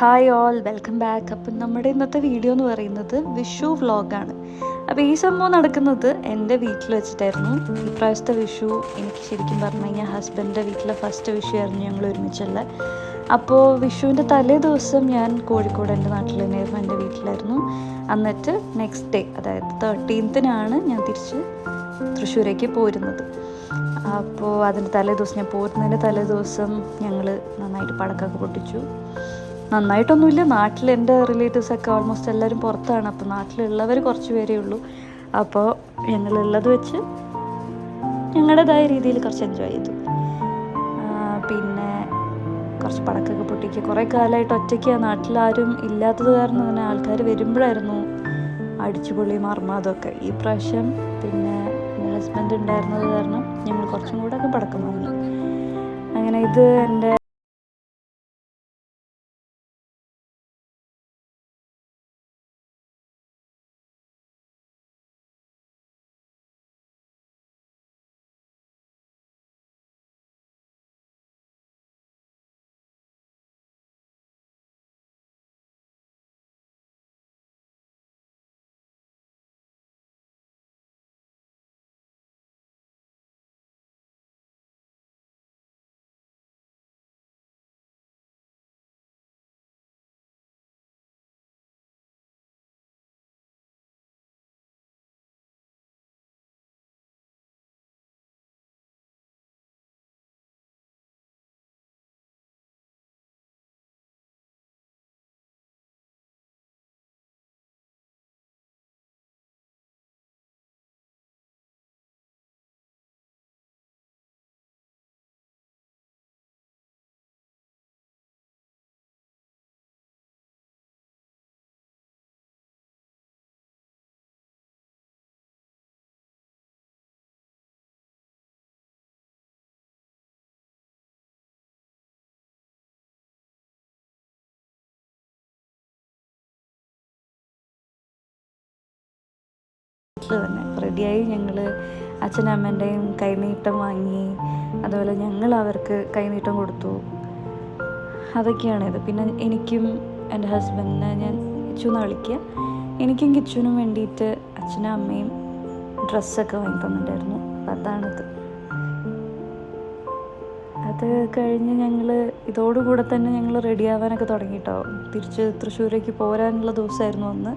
Hi all, welcome back. അപ്പം നമ്മുടെ ഇന്നത്തെ വീഡിയോ എന്ന് പറയുന്നത് വിഷു വ്ളോഗാണ്. അപ്പോൾ ഈ സംഭവം നടക്കുന്നത് എൻ്റെ വീട്ടിൽ വെച്ചിട്ടായിരുന്നു. ഈ പ്രാവശ്യത്തെ വിഷു എനിക്ക് ശരിക്കും പറഞ്ഞു കഴിഞ്ഞാൽ ഹസ്ബൻഡിൻ്റെ വീട്ടിലെ ഫസ്റ്റ് വിഷു ആയിരുന്നു ഞങ്ങൾ ഒരുമിച്ചുള്ള. അപ്പോൾ വിഷുവിൻ്റെ തലേ ദിവസം ഞാൻ കോഴിക്കോട് എൻ്റെ നാട്ടിൽ തന്നെയായിരുന്നു, എൻ്റെ വീട്ടിലായിരുന്നു. എന്നിട്ട് നെക്സ്റ്റ് ഡേ, അതായത് 13th ഞാൻ തിരിച്ച് തൃശ്ശൂരേക്ക് പോരുന്നത്. അപ്പോൾ അതിൻ്റെ തലേ ദിവസം, ഞാൻ പോരുന്നതിൻ്റെ തലേ ദിവസം ഞങ്ങൾ നന്നായിട്ട് പടക്കമൊക്കെ പൊട്ടിച്ചു. നന്നായിട്ടൊന്നുമില്ല, നാട്ടിൽ എൻ്റെ റിലേറ്റീവ്സൊക്കെ ഓൾമോസ്റ്റ് എല്ലാവരും പുറത്താണ്. അപ്പോൾ നാട്ടിലുള്ളവർ കുറച്ച് പേരേ ഉള്ളൂ. അപ്പോൾ ഞങ്ങളുള്ളത് വെച്ച് ഞങ്ങളുടേതായ രീതിയിൽ കുറച്ച് എൻജോയ് ചെയ്തു. പിന്നെ കുറച്ച് പടക്കമൊക്കെ പൊട്ടിക്കുക. കുറേ കാലമായിട്ട് ഒറ്റയ്ക്ക് നാട്ടിലാരും ഇല്ലാത്തത് കാരണം തന്നെ ആൾക്കാർ വരുമ്പോഴായിരുന്നു അടിച്ചുപൊളിയും അർമാദമൊക്കെ. ഈ പ്രാവശ്യം പിന്നെ എൻ്റെ ഹസ്ബൻഡ് ഉണ്ടായിരുന്നത് കാരണം ഞങ്ങൾ കുറച്ചും കൂടെ ഒക്കെ പടക്കം വാങ്ങി. അങ്ങനെ ഇത് എൻ്റെ തന്നെ റെഡിയായി. ഞങ്ങൾ അച്ഛനമ്മേൻ്റെയും കൈനീട്ടം വാങ്ങി, അതുപോലെ ഞങ്ങൾ അവർക്ക് കൈനീട്ടം കൊടുത്തു. അതൊക്കെയാണിത്. പിന്നെ എനിക്കും എൻ്റെ ഹസ്ബൻഡിനെ ഞാൻ കിച്ചു എന്ന് വിളിക്കുക, എനിക്കും കിച്ചുവിനും വേണ്ടിയിട്ട് അച്ഛനും അമ്മയും ഡ്രസ്സൊക്കെ വാങ്ങി തന്നിട്ടുണ്ടായിരുന്നു. അപ്പം അതാണിത്. അത് കഴിഞ്ഞ് ഞങ്ങൾ ഇതോടുകൂടെ തന്നെ ഞങ്ങൾ റെഡിയാവാനൊക്കെ തുടങ്ങിയിട്ടോ. തിരിച്ച് തൃശ്ശൂരേക്ക് പോരാനുള്ള ദിവസമായിരുന്നു അന്ന്.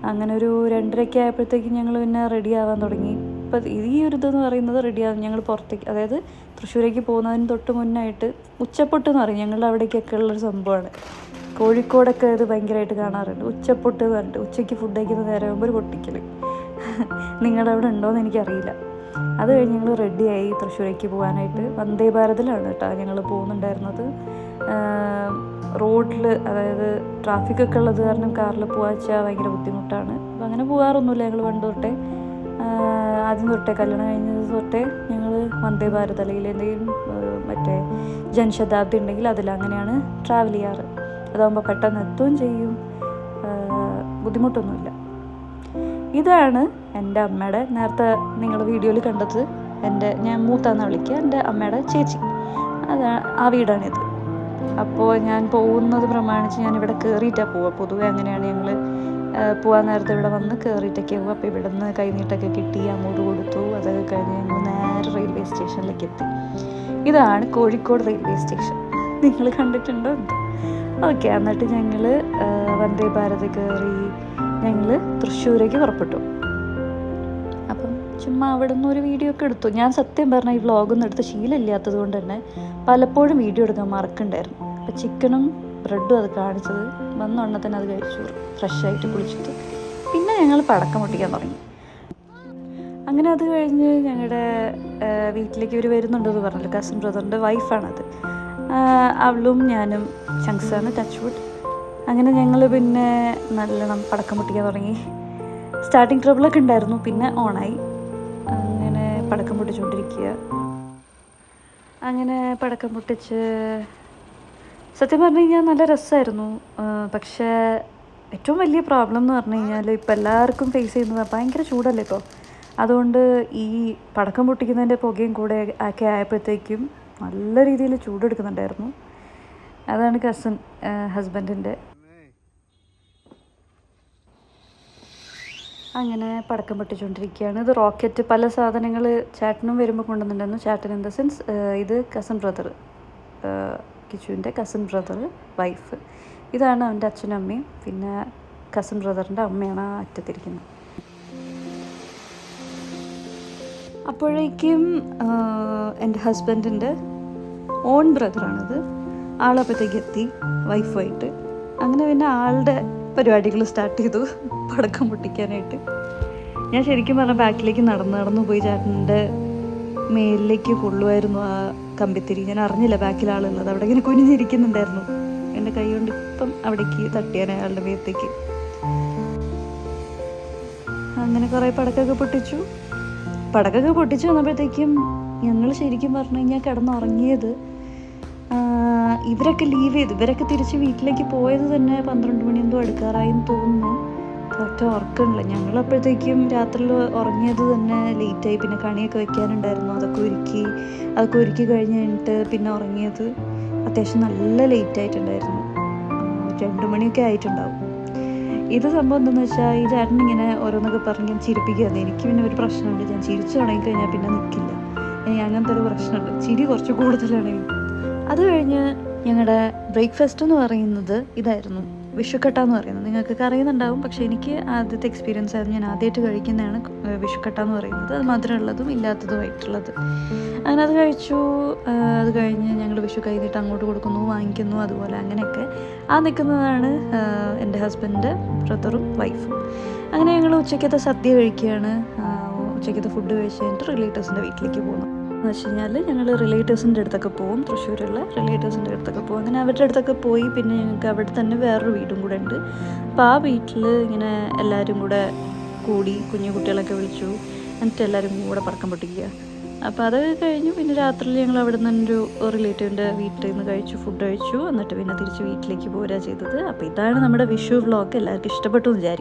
അങ്ങനെ ഒരു 2:30 ആയപ്പോഴത്തേക്കും ഞങ്ങൾ പിന്നെ റെഡി ആവാൻ തുടങ്ങി. ഇപ്പം ഈ ഒരു ഇതെന്ന് പറയുന്നത് റെഡിയാവും ഞങ്ങൾ പുറത്തേക്ക്, അതായത് തൃശ്ശൂരേക്ക് പോകുന്നതിന് തൊട്ട് മുന്നായിട്ട് ഉച്ചപ്പൊട്ട് എന്ന് പറയും, ഞങ്ങളുടെ അവിടേക്കൊക്കെ ഉള്ളൊരു സംഭവമാണ്. കോഴിക്കോടൊക്കെ ഇത് ഭയങ്കരമായിട്ട് കാണാറുണ്ട്. ഉച്ചപ്പൊട്ട് എന്ന് പറഞ്ഞിട്ട് ഉച്ചയ്ക്ക് ഫുഡ് കഴിക്കുന്ന നേരം ആകുമ്പോൾ ഒരു പൊട്ടിക്കൽ. നിങ്ങളുടെ അവിടെ ഉണ്ടോയെന്ന് എനിക്കറിയില്ല. അത് കഴിഞ്ഞ് ഞങ്ങൾ റെഡിയായി തൃശ്ശൂരേക്ക് പോകാനായിട്ട്. വന്ദേ ഭാരതിലാണ് കേട്ടോ ഞങ്ങൾ പോകുന്നുണ്ടായിരുന്നത്. റോഡിൽ, അതായത് ട്രാഫിക്കൊക്കെ ഉള്ളത് കാരണം കാറിൽ പോകാൻ വെച്ചാൽ ഭയങ്കര ബുദ്ധിമുട്ടാണ്. അപ്പോൾ അങ്ങനെ പോകാറൊന്നുമില്ല ഞങ്ങൾ പണ്ട് തൊട്ടേ. ആദ്യം തൊട്ടേ, കല്യാണം കഴിഞ്ഞത് തൊട്ടേ ഞങ്ങൾ വന്ദേ ഭാരത് അല്ലെങ്കിൽ എന്തെങ്കിലും മറ്റേ ജൻശതാബ്ദി ഉണ്ടെങ്കിൽ അതിലങ്ങനെയാണ് ട്രാവൽ ചെയ്യാറ്. അതാകുമ്പോൾ പെട്ടെന്ന് എത്തുകയും ചെയ്യും, ബുദ്ധിമുട്ടൊന്നുമില്ല. ഇതാണ് എൻ്റെ അമ്മയുടെ, നേരത്തെ നിങ്ങൾ വീഡിയോയിൽ കണ്ടത് ഞാൻ മൂത്താന്ന് വിളിക്കുക, എൻ്റെ അമ്മയുടെ ചേച്ചി. ആ വീടാണിത്. അപ്പോൾ ഞാൻ പോകുന്നത് പ്രമാണിച്ച് ഞാൻ ഇവിടെ കയറിയിട്ടാണ് പോവുക. പൊതുവെ അങ്ങനെയാണ് ഞങ്ങൾ പോകാൻ നേരത്തെ ഇവിടെ വന്ന് കയറിയിട്ടൊക്കെ പോകുക. അപ്പോൾ ഇവിടെ നിന്ന് കൈനീട്ടൊക്കെ കിട്ടി, അങ്ങോട്ട് കൊടുത്തു. അതൊക്കെ കഴിഞ്ഞ് ഞങ്ങൾ നേരെ റെയിൽവേ സ്റ്റേഷനിലേക്ക് എത്തി. ഇതാണ് കോഴിക്കോട് റെയിൽവേ സ്റ്റേഷൻ. നിങ്ങൾ കണ്ടിട്ടുണ്ടോ? ഓക്കെ. എന്നിട്ട് ഞങ്ങൾ വന്ദേ ഭാരത് കയറി ഞങ്ങൾ തൃശ്ശൂരേക്ക് പുറപ്പെട്ടു. അപ്പം ചുമ്മാ അവിടെ നിന്ന് ഒരു വീഡിയോ ഒക്കെ എടുത്തു. ഞാൻ സത്യം പറഞ്ഞാൽ ഈ വ്ളോഗൊന്നും എടുത്ത് ശീലമില്ലാത്തത് കൊണ്ട് തന്നെ പലപ്പോഴും വീഡിയോ എടുക്കാൻ മറക്കുന്നുണ്ടായിരുന്നു. അപ്പോൾ ചിക്കനും ബ്രെഡും അത് കാണിച്ചത് വന്നോണ്ണ തന്നെ അത് കഴിച്ചു, ഫ്രഷായിട്ട് കുളിച്ചിട്ട്. പിന്നെ ഞങ്ങൾ പടക്കം പൊട്ടിക്കാൻ തുടങ്ങി. അങ്ങനെ അത് കഴിഞ്ഞ് ഞങ്ങളുടെ വീട്ടിലേക്ക് ഇവർ വരുന്നുണ്ടെന്ന് പറഞ്ഞല്ലോ, കസിൻ ബ്രദറിൻ്റെ വൈഫാണത്. അവളും ഞാനും ചങ്സാണ്, ടച്ച് വുഡ്. അങ്ങനെ ഞങ്ങൾ പിന്നെ നല്ലോണം പടക്കം പൊട്ടിക്കാൻ തുടങ്ങി. സ്റ്റാർട്ടിങ് ട്രബിളൊക്കെ ഉണ്ടായിരുന്നു, പിന്നെ ഓണായി. അങ്ങനെ പടക്കം പൊട്ടിച്ചുകൊണ്ടിരിക്കുക. അങ്ങനെ പടക്കം പൊട്ടിച്ച് സത്യം പറഞ്ഞു കഴിഞ്ഞാൽ നല്ല രസമായിരുന്നു. പക്ഷേ ഏറ്റവും വലിയ പ്രോബ്ലം എന്ന് പറഞ്ഞു കഴിഞ്ഞാൽ ഇപ്പം എല്ലാവർക്കും ഫേസ് ചെയ്യുന്നത് ഭയങ്കര ചൂടല്ലേ ഇപ്പോൾ. അതുകൊണ്ട് ഈ പടക്കം പൊട്ടിക്കുന്നതിൻ്റെ പുകയും കൂടെ ഒക്കെ ആയപ്പോഴത്തേക്കും നല്ല രീതിയിൽ ചൂടെടുക്കുന്നുണ്ടായിരുന്നു. അതാണ് കസിൻ ഹസ്ബൻഡിൻ്റെ. അങ്ങനെ പടക്കം പൊട്ടിച്ചുകൊണ്ടിരിക്കുകയാണ്. ഇത് റോക്കറ്റ്, പല സാധനങ്ങൾ ചേട്ടനും വരുമ്പോൾ കൊണ്ടുവന്നിട്ടുണ്ടായിരുന്നു. ചേട്ടൻ ഇൻ ദ സെൻസ് ഇത് കസിൻ ബ്രദർ, കിച്ചുവിൻ്റെ കസിൻ ബ്രദർ വൈഫ്. ഇതാണ് അവൻ്റെ അച്ഛനും അമ്മയും. പിന്നെ കസിൻ ബ്രദറിൻ്റെ അമ്മയാണ് ആ അറ്റത്തിരിക്കുന്നത്. അപ്പോഴേക്കും എൻ്റെ ഹസ്ബൻഡിൻ്റെ ഓൺ ബ്രദറാണിത്. ആളപ്പോഴത്തേക്ക് എത്തി വൈഫായിട്ട്. അങ്ങനെ പിന്നെ ആളുടെ പരിപാടികൾ സ്റ്റാർട്ട് ചെയ്തു പടക്കം പൊട്ടിക്കാനായിട്ട്. ഞാൻ ശരിക്കും പറഞ്ഞാൽ ബാക്കിലേക്ക് നടന്നു പോയി ചേട്ടൻ്റെ മേലിലേക്ക് കൊള്ളുമായിരുന്നു ആ കമ്പിത്തിരി. ഞാൻ അറിഞ്ഞില്ല ബാക്കിൽ ആളുള്ളത്. അവിടെ ഇങ്ങനെ കുനിഞ്ഞിരിക്കുന്നുണ്ടായിരുന്നു. എൻ്റെ കൈ കൊണ്ട് ഇപ്പം അവിടേക്ക് തട്ടിയാൻ അയാളുടെ മേത്തേക്ക്. അങ്ങനെ കുറേ പടക്കമൊക്കെ പൊട്ടിച്ചു വന്നപ്പോഴത്തേക്കും ഞങ്ങൾ ശരിക്കും പറഞ്ഞു കഴിഞ്ഞാൽ കിടന്നുറങ്ങിയത്. ഇവരൊക്കെ ലീവ് ചെയ്തു. ഇവരൊക്കെ തിരിച്ച് വീട്ടിലേക്ക് പോയത് തന്നെ 12 മണി എന്തോ എടുക്കാറായെന്ന് തോന്നുന്നു. കറക്റ്റ് ഉറക്കമില്ല. ഞങ്ങളപ്പോഴത്തേക്കും രാത്രിയിൽ ഉറങ്ങിയത് തന്നെ ലേറ്റായി. പിന്നെ കണിയൊക്കെ വെക്കാനുണ്ടായിരുന്നു. അതൊക്കെ ഒരുക്കി കഴിഞ്ഞിട്ട് പിന്നെ ഉറങ്ങിയത് അത്യാവശ്യം നല്ല ലേറ്റായിട്ടുണ്ടായിരുന്നു. 2 മണിയൊക്കെ ആയിട്ടുണ്ടാവും. ഇത് സംഭവം എന്താണെന്ന് വെച്ചാൽ ഈ ചേട്ടൻ ഇങ്ങനെ ഓരോന്നൊക്കെ പറഞ്ഞ് ഞാൻ ചിരിപ്പിക്കുകയായിരുന്നു. എനിക്ക് പിന്നെ ഒരു പ്രശ്നമുണ്ട്, ഞാൻ ചിരിച്ചു തുടങ്ങിക്കഴിഞ്ഞാൽ പിന്നെ നിൽക്കില്ല. അങ്ങനത്തെ ഒരു പ്രശ്നമുണ്ട്, ചിരി കുറച്ച് കൂടുതലാണ്. അത് കഴിഞ്ഞ് ഞങ്ങളുടെ ബ്രേക്ക്ഫാസ്റ്റ് എന്ന് പറയുന്നത് ഇതായിരുന്നു, വിഷുക്കട്ട എന്ന് പറയുന്നത്. നിങ്ങൾക്കൊക്കെ അറിയുന്നുണ്ടാവും, പക്ഷേ എനിക്ക് ആദ്യത്തെ എക്സ്പീരിയൻസ് ആയിരുന്നു. ഞാൻ ആദ്യമായിട്ട് കഴിക്കുന്നതാണ് വിഷുക്കട്ട എന്ന് പറയുന്നത്. അത് മധുരമുള്ളതും ഇല്ലാത്തതുമായിട്ടുള്ളത്. അങ്ങനെ അത് കഴിച്ചു. അത് കഴിഞ്ഞ് ഞങ്ങൾ വിഷു കഴിഞ്ഞിട്ട് അങ്ങോട്ട് കൊടുക്കുന്നു, വാങ്ങിക്കുന്നു, അതുപോലെ അങ്ങനെയൊക്കെ നിൽക്കുന്നതാണ് എൻ്റെ ഹസ്ബൻഡ് ബ്രദറും വൈഫും. അങ്ങനെ ഞങ്ങൾ ഉച്ചയ്ക്കത്തെ സദ്യ കഴിക്കുകയാണ്. ഉച്ചയ്ക്കത്തെ ഫുഡ് കഴിച്ച് കഴിഞ്ഞിട്ട് റിലേറ്റീവ്സിൻ്റെ വീട്ടിലേക്ക് പോകുന്നു. എന്ന് വെച്ച് കഴിഞ്ഞാൽ ഞങ്ങൾ റിലേറ്റീവ്സിൻ്റെ അടുത്തൊക്കെ പോകും, തൃശ്ശൂരുള്ള റിലേറ്റീവ്സിൻ്റെ അടുത്തൊക്കെ പോകും. അങ്ങനെ അവരുടെ അടുത്തൊക്കെ പോയി പിന്നെ ഞങ്ങൾക്ക് അവിടെ തന്നെ വേറൊരു വീടും കൂടെ ഉണ്ട്. അപ്പോൾ ആ വീട്ടിൽ ഇങ്ങനെ എല്ലാവരും കൂടെ കൂടി കുഞ്ഞു കുട്ടികളൊക്കെ വിളിച്ചു. എന്നിട്ട് എല്ലാവരും കൂടെ പടക്കം പൊട്ടിക്കുക. അപ്പോൾ അത് കഴിഞ്ഞു. പിന്നെ രാത്രിയിൽ ഞങ്ങൾ അവിടെ നിന്നൊരു റിലേറ്റീവിൻ്റെ വീട്ടിൽ നിന്ന് ഫുഡ് കഴിച്ചു. എന്നിട്ട് പിന്നെ തിരിച്ച് വീട്ടിലേക്ക് പോരുക ചെയ്തത്. അപ്പോൾ ഇതാണ് നമ്മുടെ വിഷു വ്ളോഗ്. എല്ലാവർക്കും ഇഷ്ടപ്പെട്ടു എന്ന് വിചാരിക്കും.